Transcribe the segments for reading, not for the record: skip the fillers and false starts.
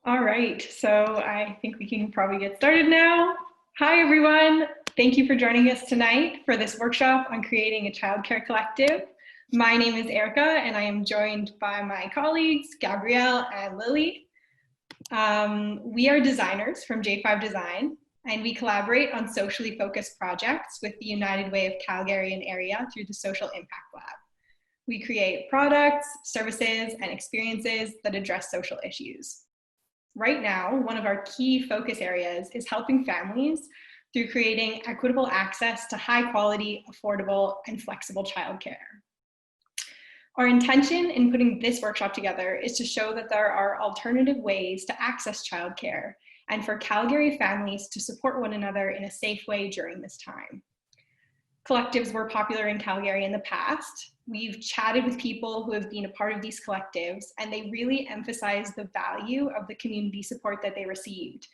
All right, so I think we can probably get started now. Hi, everyone. Thank you for joining us tonight for this workshop on creating a childcare collective. My name is Erica, and I am joined by my colleagues, Gabrielle and Lily. We are designers from J5 Design, and we collaborate on socially focused projects with the United Way of Calgary and area through the Social Impact Lab. We create products, services, and experiences that address social issues. Right now, one of our key focus areas is helping families through creating equitable access to high quality, affordable, and flexible childcare. Our intention in putting this workshop together is to show that there are alternative ways to access childcare and for Calgary families to support one another in a safe way during this time. Collectives were popular in Calgary in the past. We've chatted with people who have been a part of these collectives, and they really emphasize the value of the community support that they received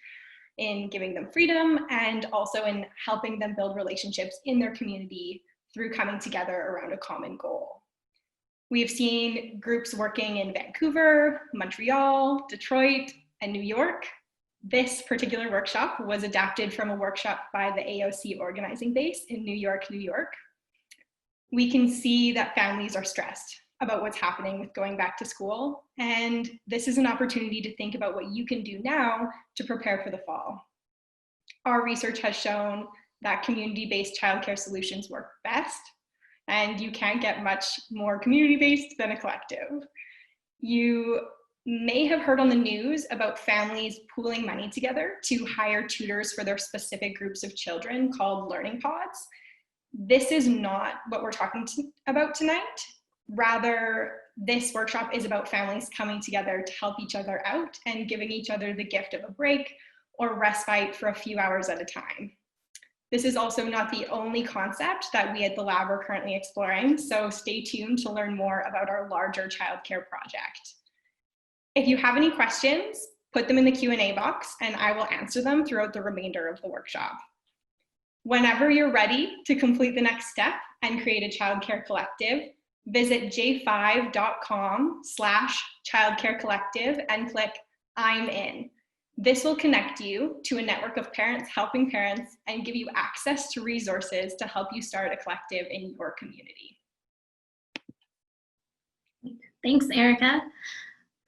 in giving them freedom and also in helping them build relationships in their community through coming together around a common goal. We've seen groups working in Vancouver, Montreal, Detroit, and New York. This particular workshop was adapted from a workshop by the AOC organizing base in New York, New York. We can see that families are stressed about what's happening with going back to school, and this is an opportunity to think about what you can do now to prepare for the fall. Our research has shown that community-based childcare solutions work best, and you can't get much more community-based than a collective. You may have heard on the news about families pooling money together to hire tutors for their specific groups of children called learning pods. This is not what we're talking about tonight. Rather, this workshop is about families coming together to help each other out and giving each other the gift of a break or respite for a few hours at a time. This is also not the only concept that we at the lab are currently exploring, so stay tuned to learn more about our larger childcare project. If you have any questions, put them in the Q&A box and I will answer them throughout the remainder of the workshop. Whenever you're ready to complete the next step and create a childcare collective, visit j5.com/childcarecollective and click I'm in. This will connect you to a network of parents helping parents and give you access to resources to help you start a collective in your community. Thanks, Erica.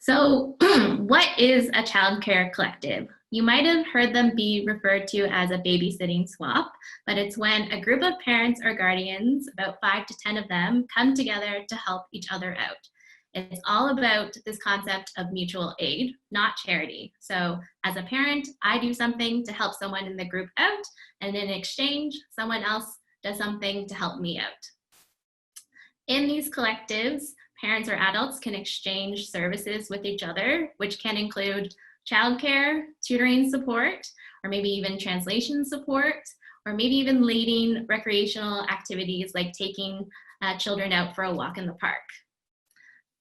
So what is a childcare collective? You might have heard them be referred to as a babysitting swap, but it's when a group of parents or guardians, about 5 to 10 of them, come together to help each other out. It's all about this concept of mutual aid, not charity. So as a parent, I do something to help someone in the group out, and in exchange, someone else does something to help me out. In these collectives, parents or adults can exchange services with each other, which can include childcare, tutoring support, or maybe even translation support, or maybe even leading recreational activities like taking children out for a walk in the park.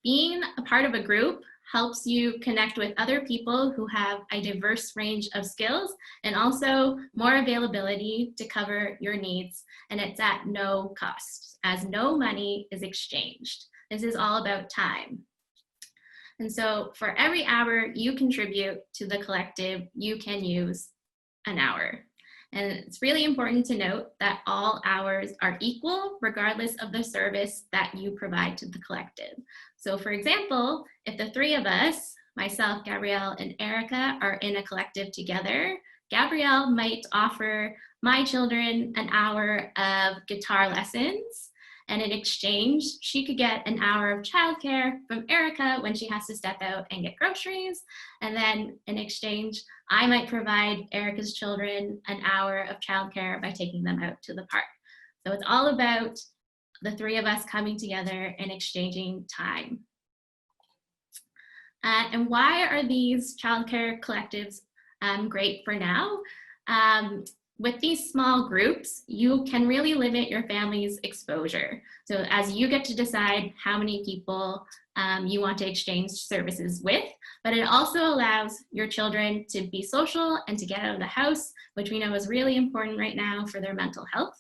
Being a part of a group helps you connect with other people who have a diverse range of skills and also more availability to cover your needs, and it's at no cost, as no money is exchanged. This is all about time. And so for every hour you contribute to the collective, you can use an hour. And it's really important to note that all hours are equal regardless of the service that you provide to the collective. So for example, if the three of us, myself, Gabrielle, and Erica, are in a collective together, Gabrielle might offer my children an hour of guitar lessons, and in exchange, she could get an hour of childcare from Erica when she has to step out and get groceries. And then in exchange, I might provide Erica's children an hour of childcare by taking them out to the park. So it's all about the three of us coming together and exchanging time. And why are these childcare collectives great for now? With these small groups, you can really limit your family's exposure. So as you get to decide how many people you want to exchange services with, but it also allows your children to be social and to get out of the house, which we know is really important right now for their mental health.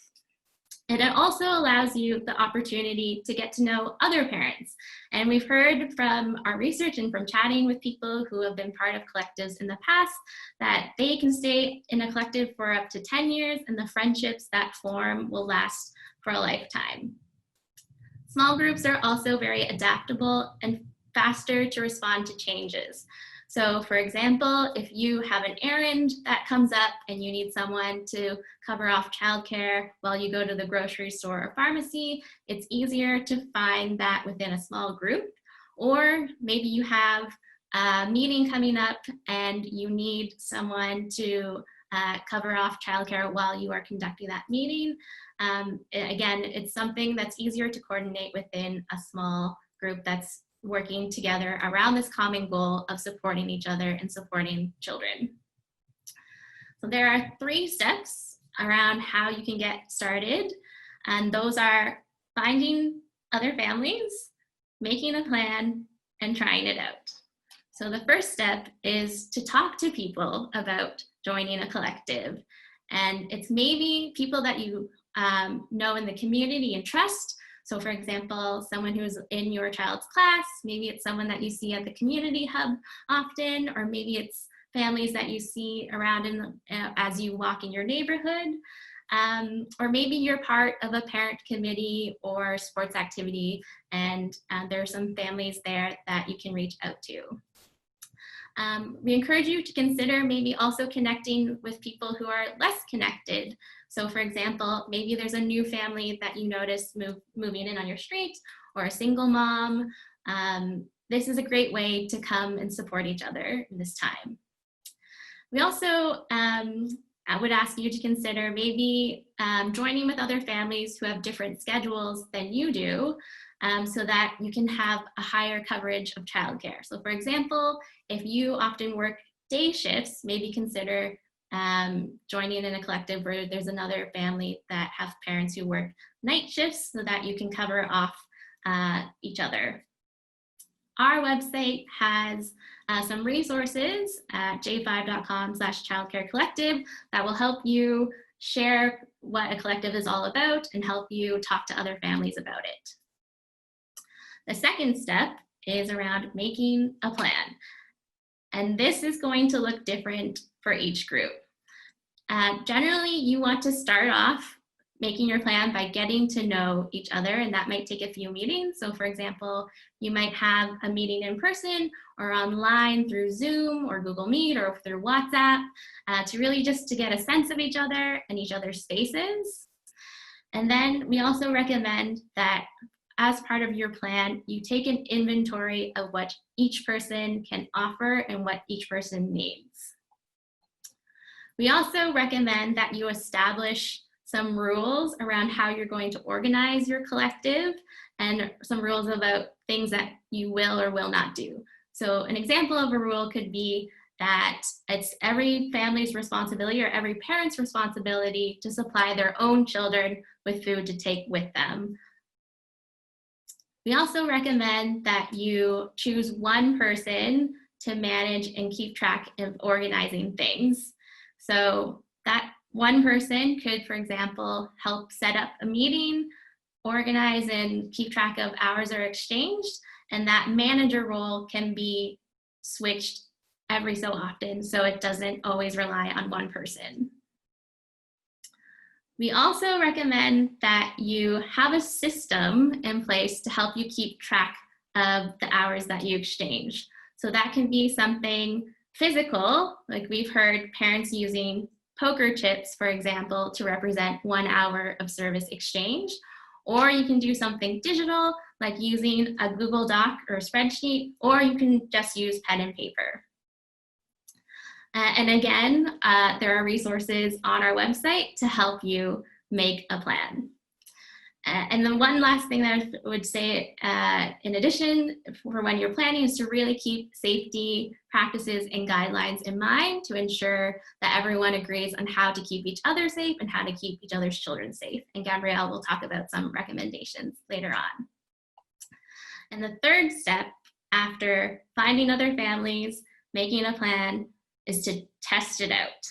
And it also allows you the opportunity to get to know other parents. And we've heard from our research and from chatting with people who have been part of collectives in the past that they can stay in a collective for up to 10 years, and the friendships that form will last for a lifetime. Small groups are also very adaptable and faster to respond to changes. So for example, if you have an errand that comes up and you need someone to cover off childcare while you go to the grocery store or pharmacy, it's easier to find that within a small group. Or maybe you have a meeting coming up and you need someone to cover off childcare while you are conducting that meeting. Again, it's something that's easier to coordinate within a small group that's working together around this common goal of supporting each other and supporting children. So there are 3 steps around how you can get started, and those are finding other families, making a plan, and trying it out. So the first step is to talk to people about joining a collective, and it's maybe people that you know in the community and trust. So for example, someone who's in your child's class, maybe it's someone that you see at the community hub often, or maybe it's families that you see around as you walk in your neighborhood, or maybe you're part of a parent committee or sports activity, and there are some families there that you can reach out to. We encourage you to consider maybe also connecting with people who are less connected. So for example, maybe there's a new family that you notice moving in on your street, or a single mom. This is a great way to come and support each other in this time. We also I would ask you to consider maybe joining with other families who have different schedules than you do, so that you can have a higher coverage of childcare. So for example, if you often work day shifts, maybe consider joining in a collective where there's another family that have parents who work night shifts, so that you can cover off each other. Our website has some resources at j5.com/childcarecollective that will help you share what a collective is all about and help you talk to other families about it. The second step is around making a plan. And this is going to look different for each group. Generally, you want to start off making your plan by getting to know each other, and that might take a few meetings. So for example, you might have a meeting in person or online through Zoom or Google Meet or through WhatsApp to really just to get a sense of each other and each other's spaces. And then we also recommend that as part of your plan, you take an inventory of what each person can offer and what each person needs. We also recommend that you establish some rules around how you're going to organize your collective, and some rules about things that you will or will not do. So an example of a rule could be that it's every family's responsibility or every parent's responsibility to supply their own children with food to take with them. We also recommend that you choose one person to manage and keep track of organizing things. So that one person could, for example, help set up a meeting, organize and keep track of hours are exchanged, and that manager role can be switched every so often, so it doesn't always rely on one person. We also recommend that you have a system in place to help you keep track of the hours that you exchange. So that can be something physical, like we've heard parents using poker chips, for example, to represent 1 hour of service exchange. Or you can do something digital, like using a Google Doc or a spreadsheet, or you can just use pen and paper. And again, there are resources on our website to help you make a plan. And then one last thing that I would say in addition for when you're planning is to really keep safety practices and guidelines in mind to ensure that everyone agrees on how to keep each other safe and how to keep each other's children safe. And Gabrielle will talk about some recommendations later on. And the third step after finding other families, making a plan, is to test it out.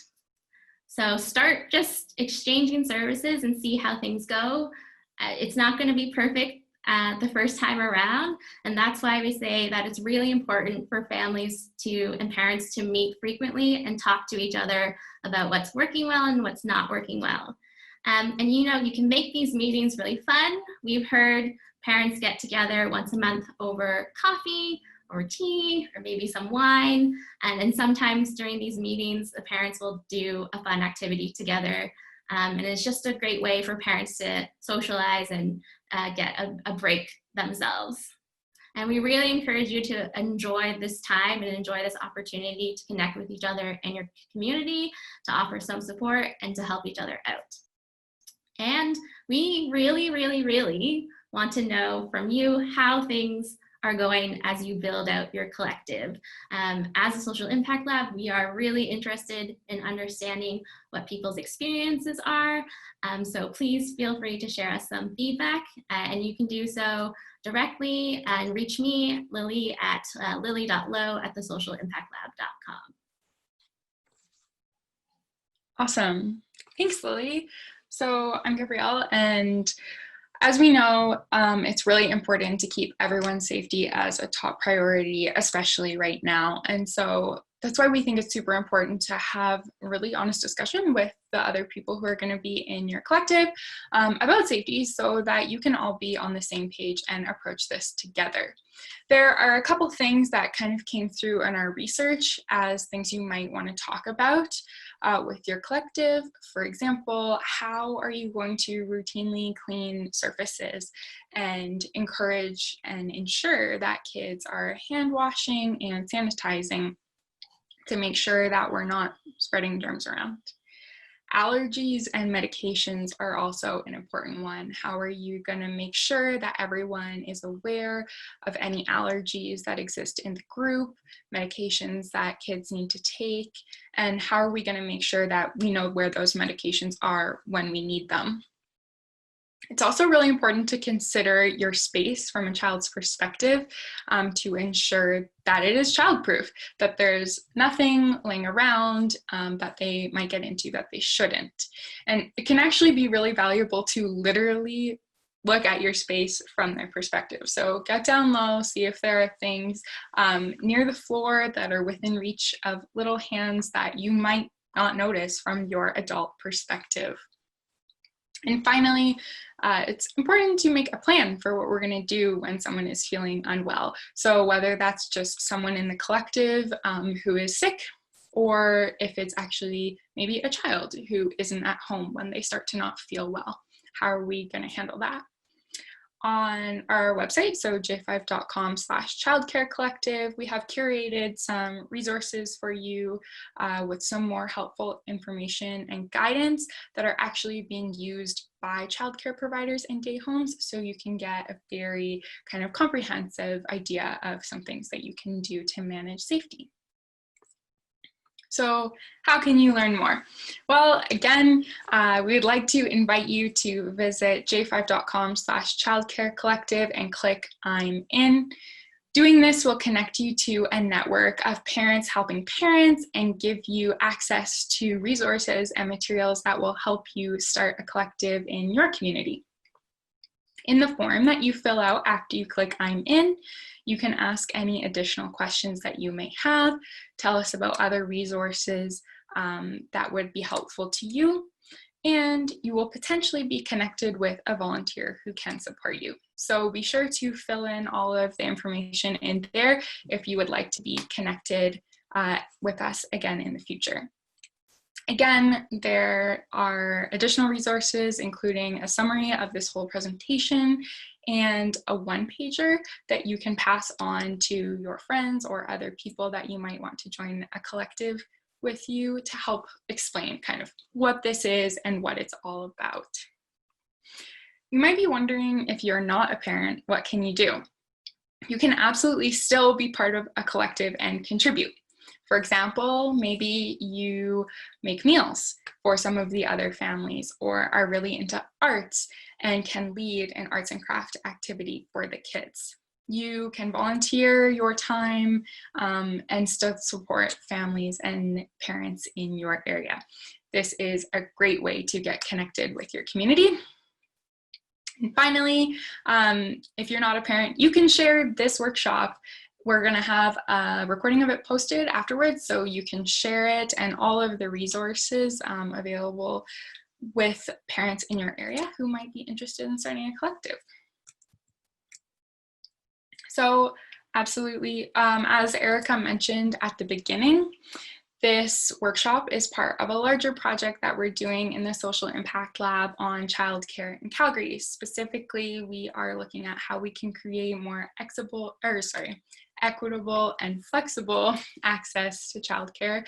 So start just exchanging services and see how things go. It's not going to be perfect the first time around, and that's why we say that it's really important for families and parents to meet frequently and talk to each other about what's working well and what's not working well. And you can make these meetings really fun. We've heard parents get together once a month over coffee or tea or maybe some wine. And then sometimes during these meetings, the parents will do a fun activity together. And it's just a great way for parents to socialize and get a break themselves. And we really encourage you to enjoy this time and enjoy this opportunity to connect with each other in your community, to offer some support and to help each other out. And we really, really, really want to know from you how things are going as you build out your collective. As a social impact lab, we are really interested in understanding what people's experiences are. So please feel free to share us some feedback, and you can do so directly and reach me, Lily, at lily.low@thesocialimpactlab.com. Awesome. Thanks, Lily. So I'm Gabrielle, and as we know, it's really important to keep everyone's safety as a top priority, especially right now. And so that's why we think it's super important to have a really honest discussion with the other people who are going to be in your collective about safety, so that you can all be on the same page and approach this together. There are a couple things that kind of came through in our research as things you might want to talk about with your collective. For example, how are you going to routinely clean surfaces and encourage and ensure that kids are hand washing and sanitizing to make sure that we're not spreading germs around? Allergies and medications are also an important one. How are you going to make sure that everyone is aware of any allergies that exist in the group, medications that kids need to take, and how are we going to make sure that we know where those medications are when we need them? It's also really important to consider your space from a child's perspective to ensure that it is childproof, that there's nothing laying around that they might get into that they shouldn't. And it can actually be really valuable to literally look at your space from their perspective. So get down low, see if there are things near the floor that are within reach of little hands that you might not notice from your adult perspective. And finally, it's important to make a plan for what we're going to do when someone is feeling unwell. So whether that's just someone in the collective who is sick, or if it's actually maybe a child who isn't at home when they start to not feel well, how are we going to handle that? On our website, so j5.com/childcare collective, we have curated some resources for you with some more helpful information and guidance that are actually being used by childcare providers in day homes, so you can get a very kind of comprehensive idea of some things that you can do to manage safety. So how can you learn more? Well, again, we'd like to invite you to visit j5.com/childcare collective and click I'm in. Doing this will connect you to a network of parents helping parents and give you access to resources and materials that will help you start a collective in your community. In the form that you fill out after you click I'm in, you can ask any additional questions that you may have, tell us about other resources that would be helpful to you, and you will potentially be connected with a volunteer who can support you. So be sure to fill in all of the information in there if you would like to be connected with us again in the future. Again, there are additional resources, including a summary of this whole presentation and a one-pager that you can pass on to your friends or other people that you might want to join a collective with you to help explain kind of what this is and what it's all about. You might be wondering, if you're not a parent, what can you do? You can absolutely still be part of a collective and contribute. For example, maybe you make meals for some of the other families, or are really into arts and can lead an arts and craft activity for the kids. You can volunteer your time and still support families and parents in your area. this is a great way to get connected with your community. And finally, if you're not a parent, you can share this workshop. We're going to have a recording of it posted afterwards, so you can share it and all of the resources available with parents in your area who might be interested in starting a collective. So absolutely, as Erica mentioned at the beginning, this workshop is part of a larger project that we're doing in the Social Impact Lab on childcare in Calgary. Specifically, we are looking at how we can create more equitable and flexible access to childcare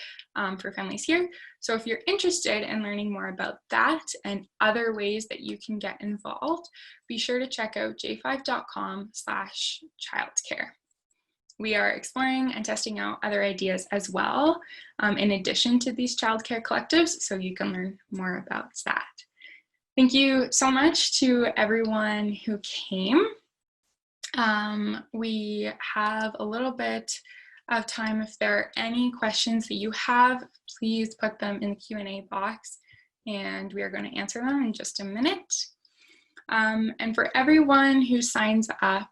for families here. So if you're interested in learning more about that and other ways that you can get involved, be sure to check out j5.com/childcare. We are exploring and testing out other ideas as well, in addition to these childcare collectives, so you can learn more about that. Thank you so much to everyone who came. We have a little bit of time. If there are any questions that you have, please put them in the Q&A box, and we are going to answer them in just a minute. And for everyone who signs up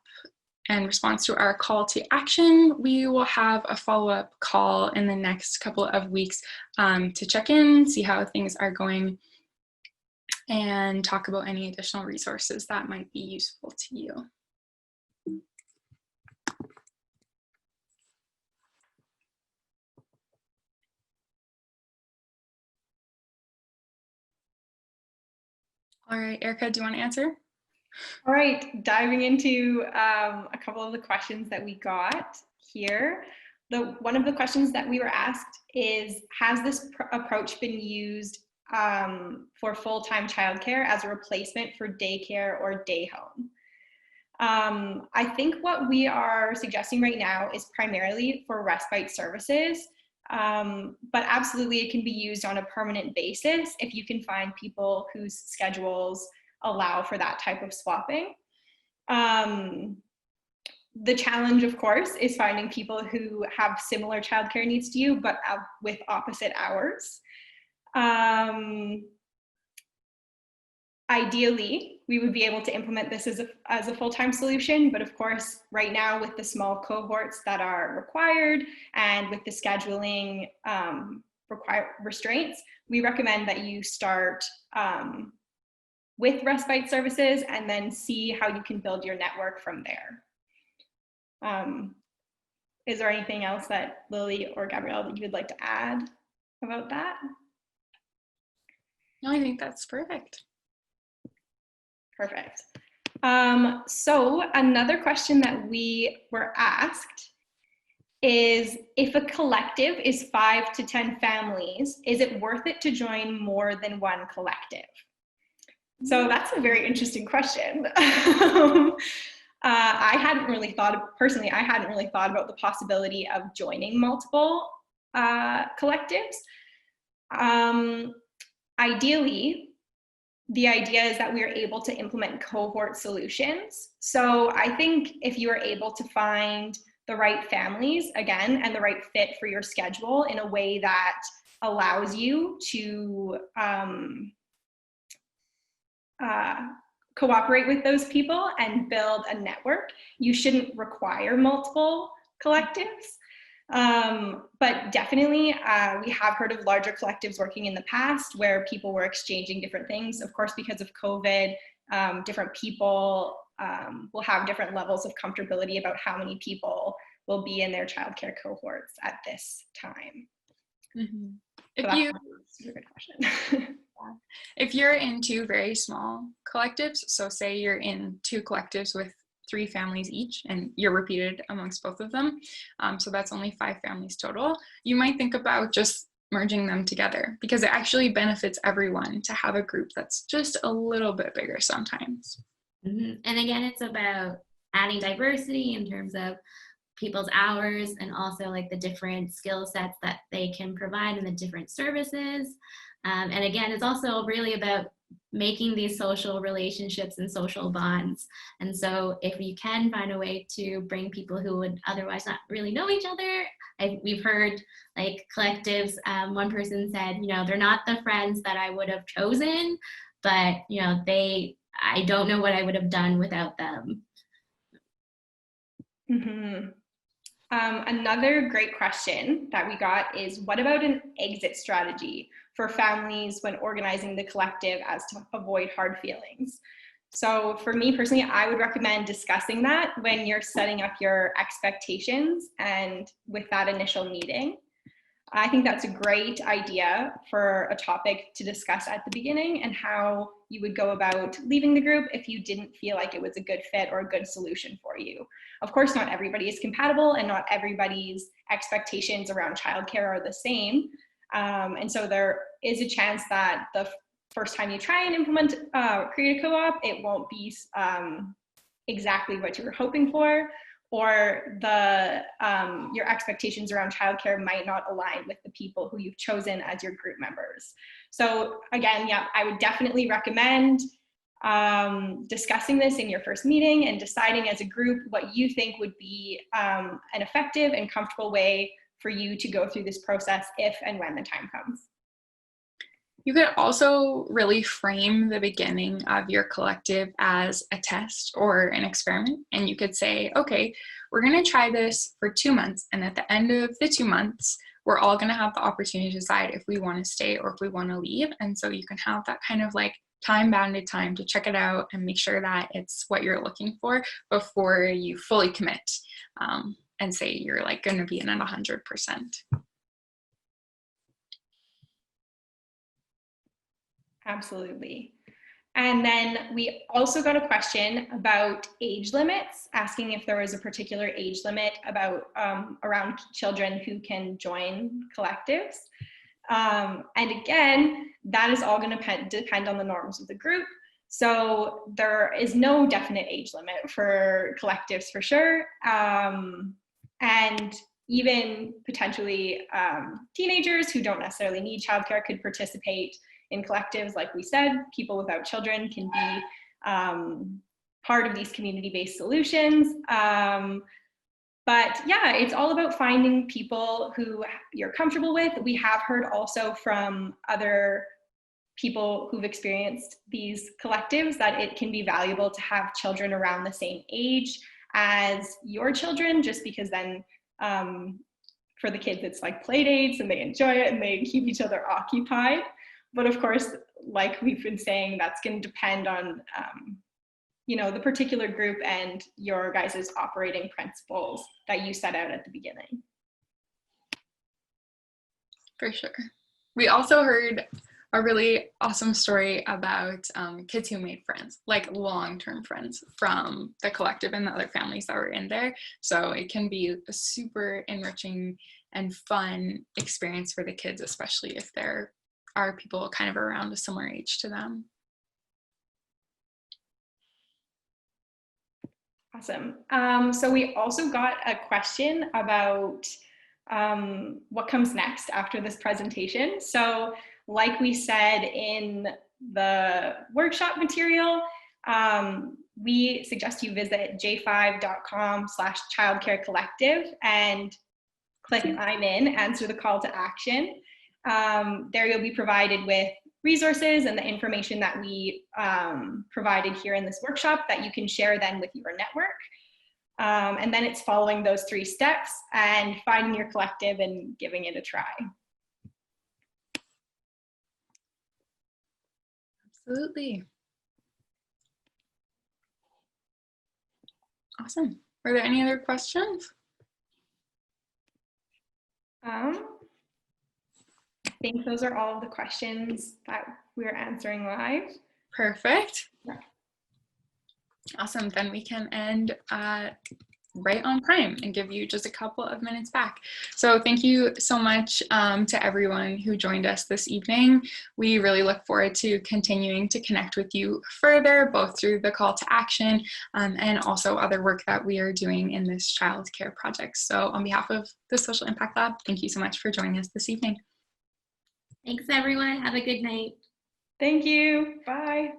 and responds to our call to action, we will have a follow-up call in the next couple of weeks to check in, see how things are going, and talk about any additional resources that might be useful to you. All right, Erica, do you want to answer? All right, diving into a couple of the questions that we got here. One of the questions that we were asked is, has this approach been used for full-time childcare as a replacement for daycare or day home? I think what we are suggesting right now is primarily for respite services, but absolutely it can be used on a permanent basis if you can find people whose schedules allow for that type of swapping. The challenge, of course, is finding people who have similar childcare needs to you, but with opposite hours. Ideally, we would be able to implement this as a full-time solution, but of course, right now with the small cohorts that are required and with the scheduling restraints, we recommend that you start with respite services and then see how you can build your network from there. Is there anything else that Lily or Gabrielle that you would like to add about that? No, I think that's perfect. Perfect. So another question that we were asked is, if a collective is 5 to 10 families, is it worth it to join more than one collective? So that's a very interesting question. I hadn't really thought about the possibility of joining multiple collectives. Ideally, the idea is that we are able to implement cohort solutions. So I think if you are able to find the right families, again, and the right fit for your schedule in a way that allows you to cooperate with those people and build a network, you shouldn't require multiple collectives. But definitely, we have heard of larger collectives working in the past where people were exchanging different things. Of course, because of COVID, different people will have different levels of comfortability about how many people will be in their childcare cohorts at this time. Mm-hmm. So that's a good question. If you're in 2 very small collectives, so say you're in 2 collectives with 3 families each, and you're repeated amongst both of them, so that's only 5 families total, you might think about just merging them together, because it actually benefits everyone to have a group that's just a little bit bigger sometimes. Mm-hmm. And again, it's about adding diversity in terms of people's hours and also like the different skill sets that they can provide and the different services. And again, it's also really about making these social relationships and social bonds. And so if you can find a way to bring people who would otherwise not really know each other we've heard like collectives, one person said, you know, they're not the friends that I would have chosen, but you know, I don't know what I would have done without them. Mm-hmm. Another great question that we got is, what about an exit strategy for families when organizing the collective as to avoid hard feelings? So for me personally, I would recommend discussing that when you're setting up your expectations and with that initial meeting. I think that's a great idea for a topic to discuss at the beginning, and how you would go about leaving the group if you didn't feel like it was a good fit or a good solution for you. Of course, not everybody is compatible and not everybody's expectations around childcare are the same. And so there is a chance that the first time you try and implement, create a co-op, it won't be exactly what you were hoping for, or your expectations around childcare might not align with the people who you've chosen as your group members. So again, yeah, I would definitely recommend discussing this in your first meeting and deciding as a group what you think would be an effective and comfortable way for you to go through this process if and when the time comes. You could also really frame the beginning of your collective as a test or an experiment. And you could say, okay, we're going to try this for 2 months. And at the end of the 2 months, we're all going to have the opportunity to decide if we want to stay or if we want to leave. And so you can have that kind of like time-bounded time to check it out and make sure that it's what you're looking for before you fully commit and say you're like going to be in at 100%. Absolutely. And then we also got a question about age limits, asking if there was a particular age limit about around children who can join collectives. And again, that is all going to depend on the norms of the group. So there is no definite age limit for collectives for sure. And even potentially teenagers who don't necessarily need childcare could participate in collectives. Like we said, people without children can be part of these community-based solutions. But yeah, it's all about finding people who you're comfortable with. We have heard also from other people who've experienced these collectives that it can be valuable to have children around the same age as your children, just because then for the kids, it's like play dates and they enjoy it and they keep each other occupied. But of course, like we've been saying, that's going to depend on, the particular group and your guys' operating principles that you set out at the beginning. For sure. We also heard a really awesome story about kids who made friends, like long-term friends from the collective and the other families that were in there. So it can be a super enriching and fun experience for the kids, especially if there are people kind of around a similar age to them. Awesome. So we also got a question about what comes next after this presentation. So like we said in the workshop material, we suggest you visit j5.com/childcarecollective and click I'm in, answer the call to action. There you'll be provided with resources and the information that we provided here in this workshop that you can share then with your network. And then it's following those 3 steps and finding your collective and giving it a try. Absolutely. Awesome. Were there any other questions? I think those are all of the questions that we're answering live. Perfect. Yeah. Awesome. Then we can end right on time and give you just a couple of minutes back. So thank you so much to everyone who joined us this evening. We really look forward to continuing to connect with you further, both through the call to action and also other work that we are doing in this childcare project. So on behalf of the Social Impact Lab, thank you so much for joining us this evening. Thanks, everyone. Have a good night. Thank you. Bye.